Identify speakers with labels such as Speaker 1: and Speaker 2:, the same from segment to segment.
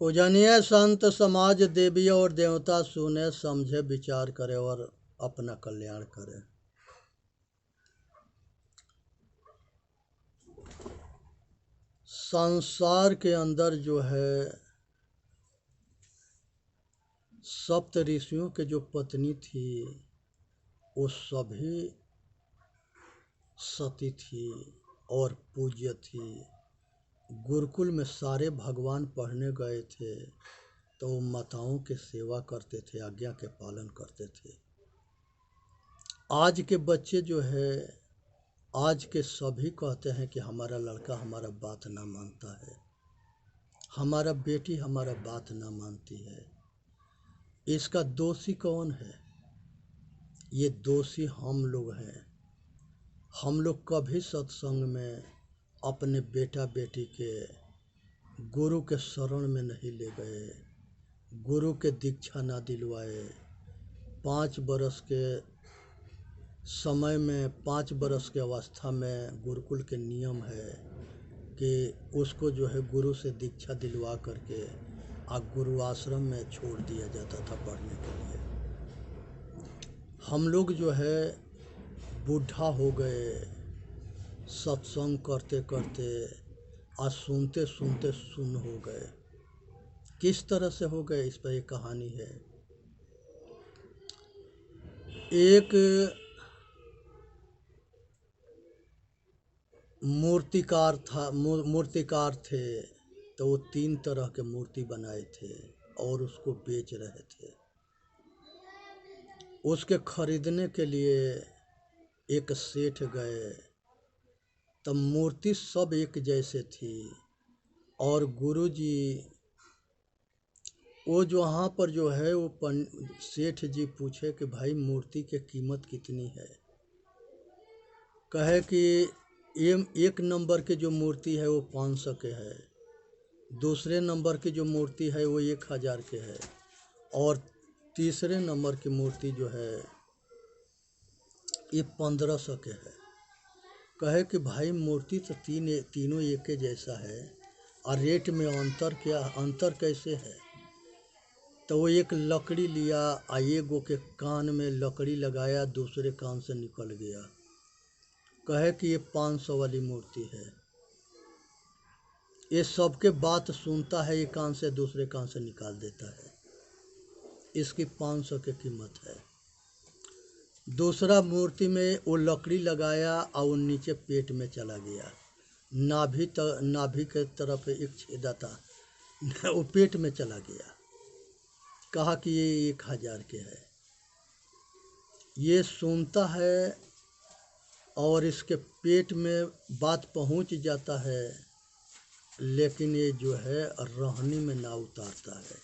Speaker 1: पूजनीय संत समाज देवी और देवता सुने समझे विचार करे और अपना कल्याण करे। संसार के अंदर जो है सप्त ऋषियों के जो पत्नी थी वो सभी सती थी और पूज्य थी। गुरुकुल में सारे भगवान पढ़ने गए थे तो वो माताओं की सेवा करते थे, आज्ञा के पालन करते थे। आज के बच्चे जो है आज के सभी कहते हैं कि हमारा लड़का हमारा बात ना मानता है, हमारा बेटी हमारा बात ना मानती है। इसका दोषी कौन है? ये दोषी हम लोग हैं। हम लोग कभी सत्संग में अपने बेटा बेटी के गुरु के शरण में नहीं ले गए, गुरु के दीक्षा ना दिलवाए। 5 बरस के समय में 5 बरस के अवस्था में गुरुकुल के नियम है कि उसको जो है गुरु से दीक्षा दिलवा करके गुरु आश्रम में छोड़ दिया जाता था पढ़ने के लिए। हम लोग जो है बूढ़ा हो गए सत्संग करते करते, आज सुनते सुनते सुन हो गए। किस तरह से हो गए इस पर एक कहानी है। एक मूर्तिकार थे तो वो 3 तरह के मूर्ति बनाए थे और उसको बेच रहे थे। उसके खरीदने के लिए एक सेठ गए तब मूर्ति सब एक जैसे थी और गुरुजी वो जो वहाँ पर जो है वो सेठ जी पूछे कि भाई मूर्ति की कीमत कितनी है? कहे कि एक नंबर की जो मूर्ति है वो 500 के है, दूसरे नंबर की जो मूर्ति है वो 1000 के है और तीसरे नंबर की मूर्ति जो है ये 1500 के है। कहे कि भाई मूर्ति तो तीनों एक जैसा है और रेट में अंतर कैसे है? तो वो एक लकड़ी लिया, एगो के कान में लकड़ी लगाया, दूसरे कान से निकल गया। कहे कि ये 500 वाली मूर्ति है। ये सबके बात सुनता है, एक कान से दूसरे कान से निकाल देता है। इसकी 500 की कीमत है। दूसरा मूर्ति में वो लकड़ी लगाया और वो नीचे पेट में चला गया, नाभि के तरफ एक छेदा था, वो पेट में चला गया। कहा कि ये 1000 के है। ये सुनता है और इसके पेट में बात पहुंच जाता है, लेकिन ये जो है रहनी में ना उतारता है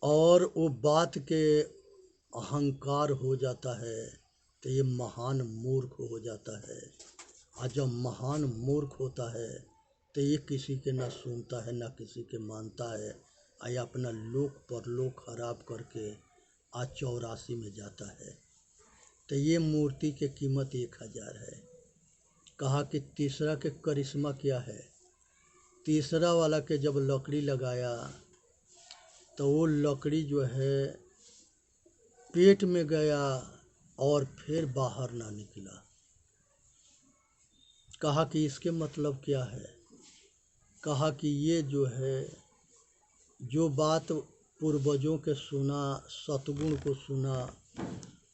Speaker 1: और वो बात के अहंकार हो जाता है तो ये महान मूर्ख हो जाता है। और जब महान मूर्ख होता है तो ये किसी के ना सुनता है ना किसी के मानता है, और अपना लोक परलोक खराब करके आज 84 में जाता है। तो ये मूर्ति की कीमत 1000 है। कहा कि तीसरा के करिश्मा क्या है? तीसरा वाला के जब लकड़ी लगाया तो वो लकड़ी जो है पेट में गया और फिर बाहर ना निकला। कहा कि इसके मतलब क्या है? कहा कि ये जो है जो बात पूर्वजों के सुना, सतगुण को सुना,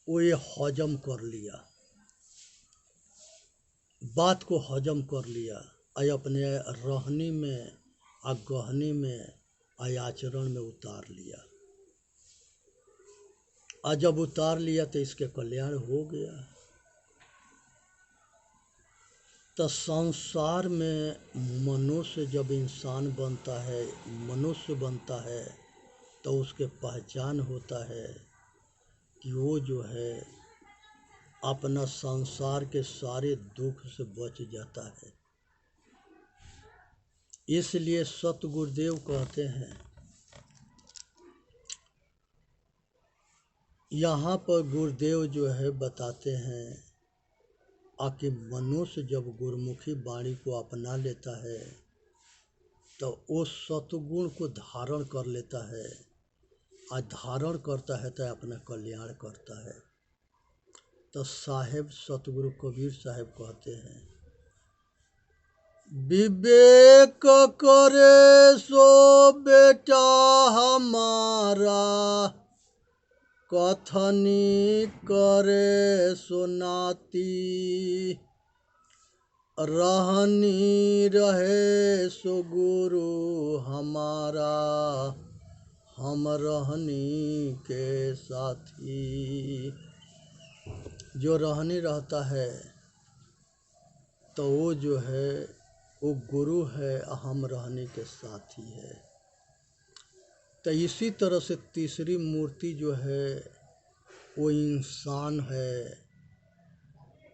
Speaker 1: वो ये हजम कर लिया, बात को हजम कर लिया और अपने रहनी में और गहनी में और आचरण में उतार लिया। और जब उतार लिया तो इसके कल्याण हो गया। तो संसार में मनुष्य जब इंसान बनता है, मनुष्य बनता है, तो उसके पहचान होता है कि वो जो है अपना संसार के सारे दुख से बच जाता है। इसलिए सतगुरुदेव कहते हैं, यहाँ पर गुरुदेव जो है बताते हैं कि मनुष्य जब गुरुमुखी वाणी को अपना लेता है तो वो सतगुण को धारण कर लेता है, और धारण करता है तो अपना कल्याण करता है। तो साहेब सतगुरु कबीर साहब कहते हैं, विवेक करे सो बेटा हमारा, कथनी करे सो नाती, रहनी रहे सो गुरु हमारा, हम रहनी के साथी। जो रहनी रहता है तो वो जो है वो गुरु है, हम रहने के साथी है। तो इसी तरह से तीसरी मूर्ति जो है वो इंसान है,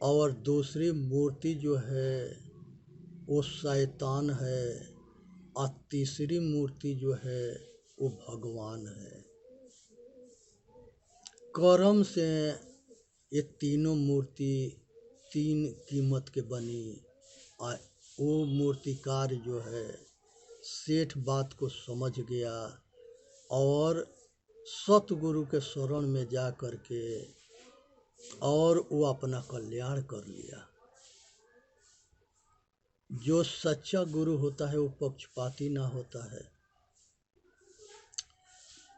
Speaker 1: और दूसरी मूर्ति जो है वो शैतान है, और तीसरी मूर्ति जो है वो भगवान है। कर्म से ये तीनों मूर्ति तीन कीमत के बनी। वो मूर्तिकार जो है सेठ बात को समझ गया और सतगुरु के शरण में जा कर के और वो अपना कल्याण कर लिया। जो सच्चा गुरु होता है वो पक्षपाती ना होता है।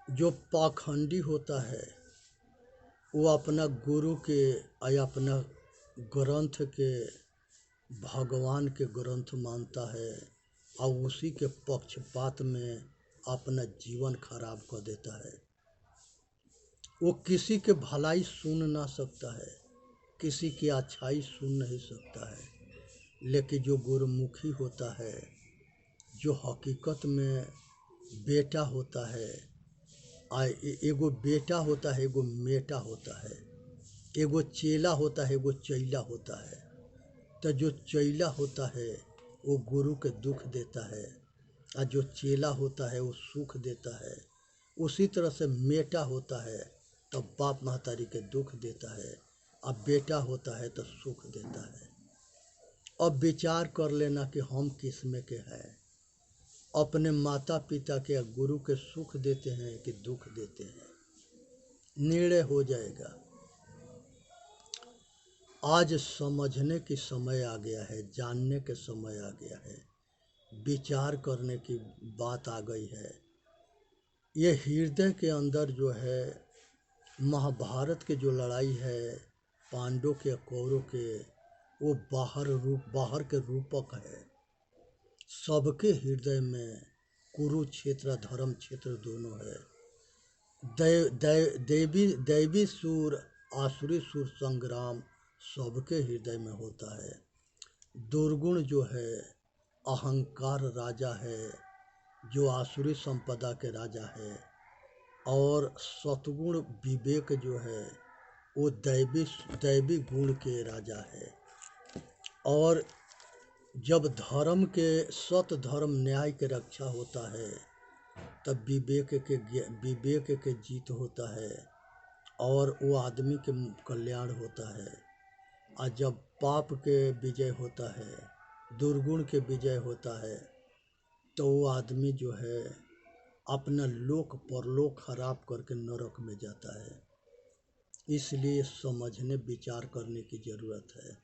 Speaker 1: जो पाखंडी होता है वो अपना गुरु के या अपना ग्रंथ के भगवान के ग्रंथ मानता है और उसी के पक्षपात में अपना जीवन खराब कर देता है। वो किसी के भलाई सुन ना सकता है, किसी की अच्छाई सुन नहीं सकता है। लेकिन जो गुरुमुखी होता है, जो हकीकत में बेटा होता है, एगो बेटा होता है, एगो मेटा होता है, एगो चेला होता है, एगो चैला होता है। तो जो चैला होता है वो गुरु के दुख देता है, और जो चेला होता है वो सुख देता है। उसी तरह से मेटा होता है तो बाप महतारी के दुख देता है, और बेटा होता है तो सुख देता है। अब विचार कर लेना कि हम किस में के हैं, अपने माता पिता के गुरु के सुख देते हैं कि दुख देते हैं, निर्णय हो जाएगा। आज समझने की समय आ गया है, जानने के समय आ गया है, विचार करने की बात आ गई है। ये हृदय के अंदर जो है महाभारत के जो लड़ाई है पांडवों के कौरवों के, वो बाहर के रूपक है। सबके हृदय में कुरुक्षेत्र धर्म क्षेत्र दोनों है। दैवी सुर आसुरी सुर संग्राम सबके हृदय में होता है। दुर्गुण जो है अहंकार राजा है, जो आसुरी संपदा के राजा है, और सतगुण विवेक जो है वो दैवी गुण के राजा है। और जब धर्म के सत धर्म न्याय के रक्षा होता है तब विवेक के जीत होता है और वो आदमी के कल्याण होता है। और जब पाप के विजय होता है, दुर्गुण के विजय होता है, तो वो आदमी जो है अपना लोक परलोक खराब करके नरक में जाता है। इसलिए समझने विचार करने की ज़रूरत है।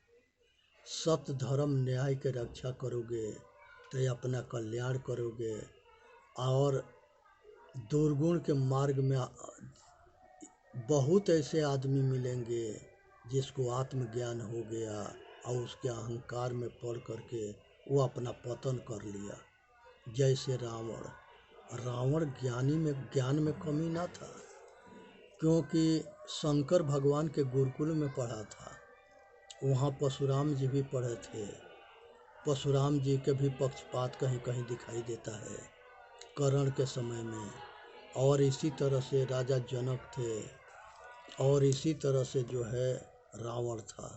Speaker 1: सत्य धर्म न्याय के रक्षा करोगे तो अपना कल्याण करोगे, और दुर्गुण के मार्ग में बहुत ऐसे आदमी मिलेंगे जिसको आत्मज्ञान हो गया और उसके अहंकार में पड़ करके वो अपना पतन कर लिया। जैसे रावण ज्ञान में कमी ना था, क्योंकि शंकर भगवान के गुरुकुल में पढ़ा था। वहाँ परशुराम जी भी पढ़े थे। परशुराम जी के भी पक्षपात कहीं कहीं दिखाई देता है कर्ण के समय में। और इसी तरह से राजा जनक थे, और इसी तरह से जो है रावण था।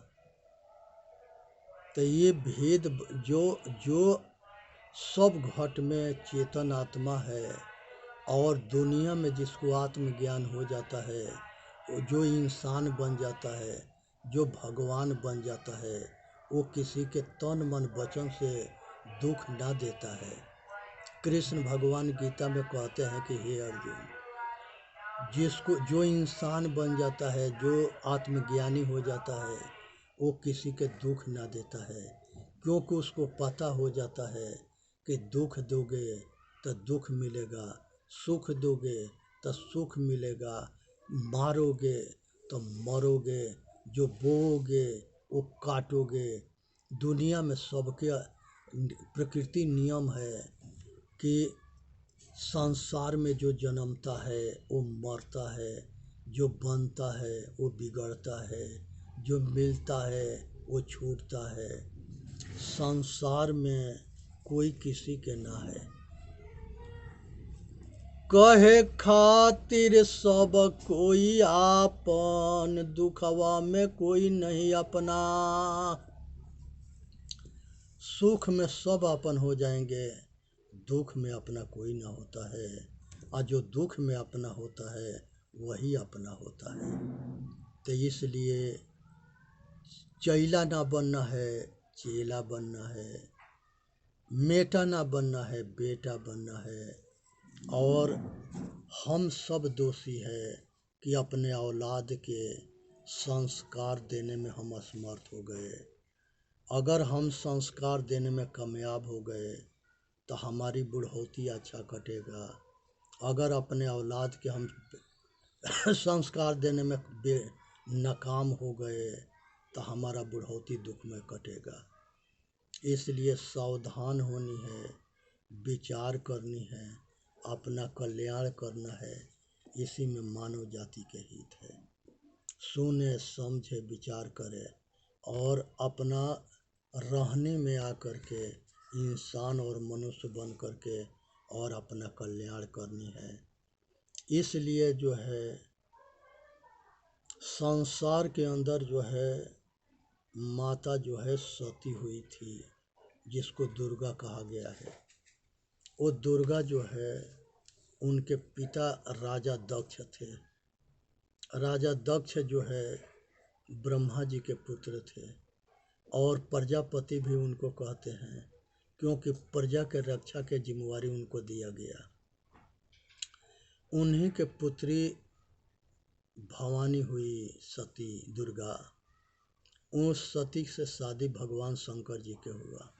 Speaker 1: तो ये भेद जो सब घट में चेतन आत्मा है, और दुनिया में जिसको आत्मज्ञान हो जाता है, जो इंसान बन जाता है, जो भगवान बन जाता है, वो किसी के तन मन वचन से दुख ना देता है। कृष्ण भगवान गीता में कहते हैं कि हे अर्जुन, जो इंसान बन जाता है, जो आत्मज्ञानी हो जाता है, वो किसी के दुख ना देता है, क्योंकि उसको पता हो जाता है कि दुख दोगे तो दुख मिलेगा, सुख दोगे तो सुख मिलेगा, मारोगे तो मरोगे, जो बोओगे वो काटोगे। दुनिया में सबके प्रकृति नियम है कि संसार में जो जन्मता है वो मरता है, जो बनता है वो बिगड़ता है, जो मिलता है वो छूटता है। संसार में कोई किसी के ना है। कहे खातिर सब कोई आपन, दुखवा में कोई नहीं अपना। सुख में सब अपन हो जाएंगे, दुख में अपना कोई ना होता है, और जो दुख में अपना होता है वही अपना होता है। तो इसलिए चैला ना बनना है, चेला बनना है, मेटा ना बनना है, बेटा बनना है। और हम सब दोषी है कि अपने औलाद के संस्कार देने में हम असमर्थ हो गए। अगर हम संस्कार देने में कामयाब हो गए तो हमारी बुढ़ौती अच्छा कटेगा। अगर अपने औलाद के हम संस्कार देने में नाकाम हो गए तो हमारा बुढ़ौती दुख में कटेगा। इसलिए सावधान होनी है, विचार करनी है, अपना कल्याण करना है। इसी में मानव जाति के हित है। सुने, समझे, विचार करे और अपना रहने में आकर के इंसान और मनुष्य बन करके और अपना कल्याण करनी है। इसलिए जो है संसार के अंदर जो है माता जो है सती हुई थी, जिसको दुर्गा कहा गया है। वो दुर्गा जो है उनके पिता राजा दक्ष थे। राजा दक्ष जो है ब्रह्मा जी के पुत्र थे और प्रजापति भी उनको कहते हैं, क्योंकि प्रजा के रक्षा के जिम्मेवारी उनको दिया गया। उन्हीं के पुत्री भवानी हुई सती दुर्गा। उस सती से शादी भगवान शंकर जी के हुआ।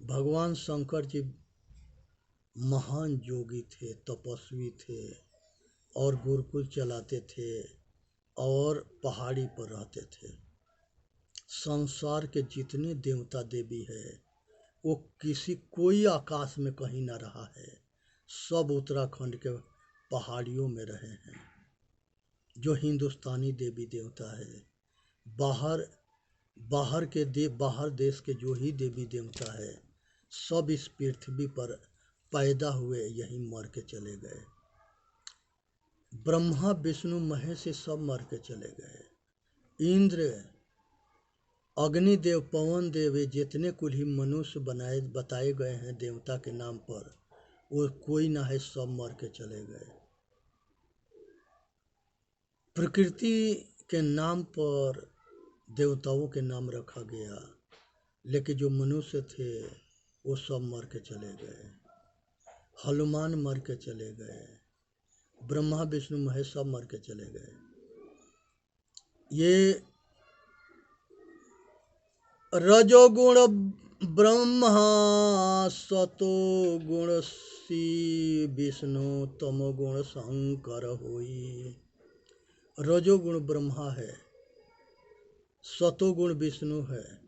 Speaker 1: भगवान शंकर जी महान योगी थे, तपस्वी थे और गुरुकुल चलाते थे और पहाड़ी पर रहते थे। संसार के जितने देवता देवी है वो कोई आकाश में कहीं ना रहा है, सब उत्तराखंड के पहाड़ियों में रहे हैं। जो हिंदुस्तानी देवी देवता है, बाहर देश के जो ही देवी देवता है, सब इस पृथ्वी पर पैदा हुए, यहीं मर के चले गए। ब्रह्मा विष्णु महेश सब मर के चले गए। इंद्र, अग्निदेव, पवन देव, जितने कुल ही मनुष्य बताए गए हैं देवता के नाम पर, वो कोई ना है, सब मर के चले गए। प्रकृति के नाम पर देवताओं के नाम रखा गया, लेकिन जो मनुष्य थे वो सब मर के चले गए। हनुमान मर के चले गए, ब्रह्मा विष्णु महेश सब मर के चले गए। ये रजोगुण ब्रह्मा, सतोगुण शिव विष्णु, तमोगुण शंकर होई। रजोगुण ब्रह्मा है, सतोगुण विष्णु है,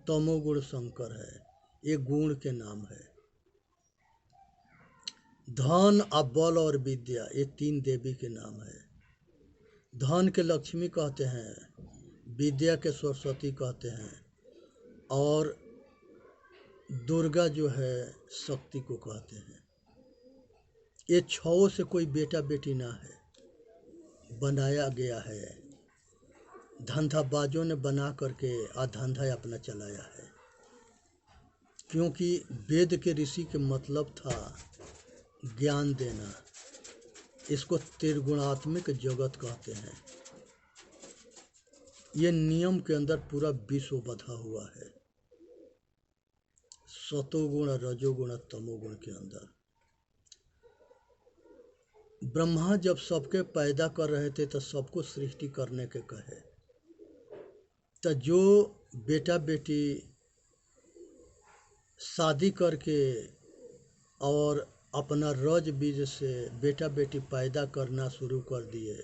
Speaker 1: तमोगुण शंकर है। ये गुण के नाम है। धन, बल और विद्या, ये तीन देवी के नाम है। धन के लक्ष्मी कहते हैं, विद्या के सरस्वती कहते हैं, और दुर्गा जो है शक्ति को कहते हैं। ये छओं से कोई बेटा बेटी ना है, बनाया गया है। धंधाबाजों ने बना करके धंधा अपना चलाया है, क्योंकि वेद के ऋषि के मतलब था ज्ञान देना। इसको त्रिगुणात्मक जगत कहते हैं। ये नियम के अंदर पूरा विश्व बंधा हुआ है। सतोगुण रजोगुण और तमोगुण के अंदर। ब्रह्मा जब सबके पैदा कर रहे थे तो सबको सृष्टि करने के कहे, तो जो बेटा बेटी शादी करके और अपना रज बीज से बेटा बेटी पैदा करना शुरू कर दिए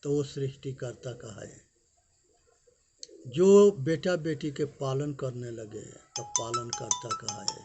Speaker 1: तो वो सृष्टिकर्ता कहा है। जो बेटा बेटी के पालन करने लगे तो पालन करता कहा है।